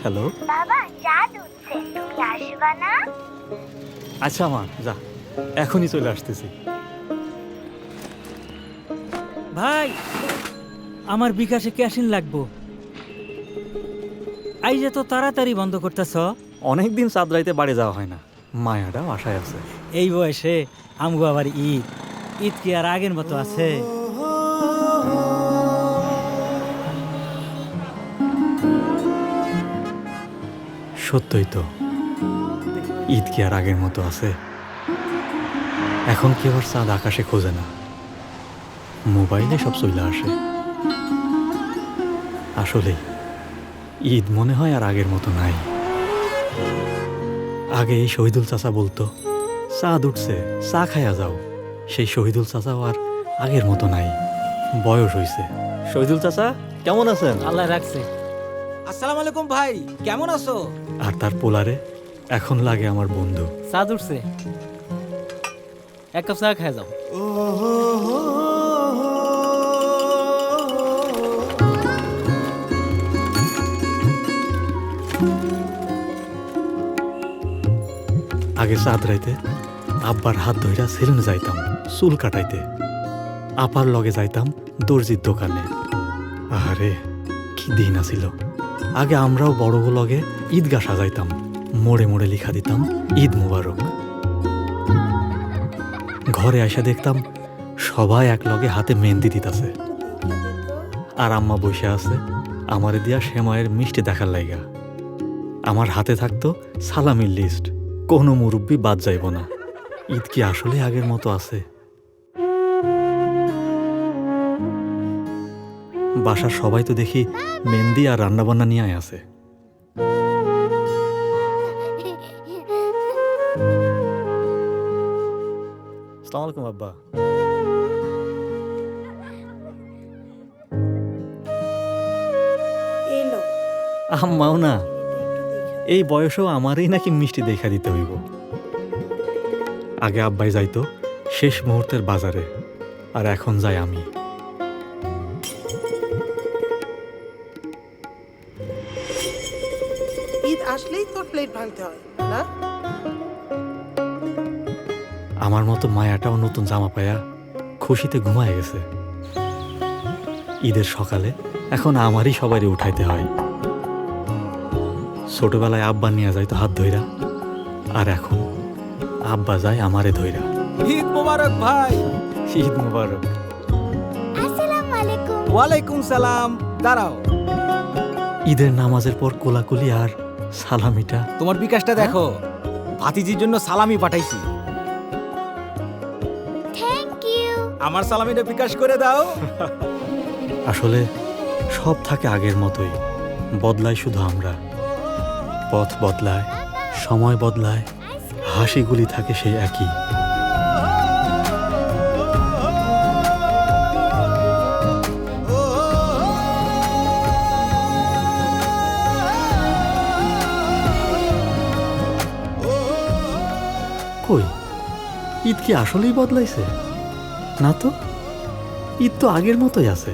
Hello. বাবা চাঁদ উঠছে, তুমি আসবা না? আচ্ছা মা, যা, এখনই চলে আসতেছি। ভাই, আমার বিকাশে ক্যাশিন লাগবো। এই যে তো তাড়াতাড়ি বন্ধ করতেছ। অনেকদিন চাঁদ রাইতে বাড়ি যাওয়া হয় না, মায়াটাও আশায় আছে। এই বয়সে আমগো আবার ঈদ। ঈদ কি আর আগের মতো আছে? সত্যই তো, ঈদ কি আর আগের মতো আছে? এখন কি আবার চাঁদ আকাশে খোঁজে না, মোবাইলে সব চলে আসে। আসলে ঈদ মনে হয় আর আগের মতো নাই। আগে এই শহীদুল চাচা বলতো, চাঁদ উঠছে, চা খায়া যাও। সেই শহীদুল চাচাও আর আগের মতো নাই, বয়স হইছে। শহীদুল চাচা কেমন আছেন? আল্লাহ রাখছে। আসসালামু আলাইকুম ভাই, কেমন আছো? আর তার পোলারে এখন লাগে আমার বন্ধু। চাঁদ উঠছে, এক কাপ চা খাই যাও। আগে চাঁদ রাইতে আব্বার হাত ধইরা সেলুনে যাইতাম চুল কাটাইতে, আপার লগে যাইতাম দর্জির দোকানে। আরে কি দিন আছিল। আগে আমরাও বড় লগে ঈদগাহ সাজাইতাম, মোড়ে মোড়ে লিখা দিতাম ঈদ মুবারক। ঘরে আইসা দেখতাম সবাই এক লগে হাতে মেহেন্দি দিতাছে, আর আম্মা বসে আছে আমারে দিয়া সেমাইয়ের মিষ্টি দেখার লাইগা। আমার হাতে থাকতো সালামির লিস্ট, কোনো মুরব্বি বাদ যাইব না। ঈদ কি আসলে আগের মতো আছে? বাসার সবাই তো দেখি মেহেন্দি আর রান্নাবান্না নিয়ে আছে। আসসালামু আলাইকুম আব্বা। এলো আম্মাও না, এই বয়সেও আমারই নাকি মিষ্টি দেখা দিতে হইব। আগে আব্বাই যাইতো শেষ মুহূর্তের বাজারে, আর এখন যাই আমি। ঈদ আসলেই তোর প্লেট ভাঙতে হয় না? আমার মতো মায়াটাও নতুন জামা পায়া খুশিতে ঘুমায় গেছে। ঈদের সকালে এখন আমারই সবারই উঠাইতে হয়। ছোটবেলায় আব্বা নিয়ে যাইতো হাত ধইরা, আর এখন আব্বা যায় আমারে ধইরা। ঈদ মোবারক ভাই। ঈদ মুবারক। আসসালামু আলাইকুম। ওয়ালাইকুম সালাম। দাঁড়াও, ঈদের নামাজের পর কোলাকুলি আর সালামিটা। তোমার বিকাশটা দেখো, ভাতিজির জন্য সালামি পাঠাইছি। Thank you. আমার সালামিটা বিকাশ করে দাও। আসলে সব থাকে আগের মতোই, বদলায় শুধু আমরা। পথ বদলায়, সময় বদলায়, হাসিগুলি থাকে সেই একই। কই, ঈদ কি আসলেই বদলাইছে? না তো, ঈদ তো আগের মতোই আছে।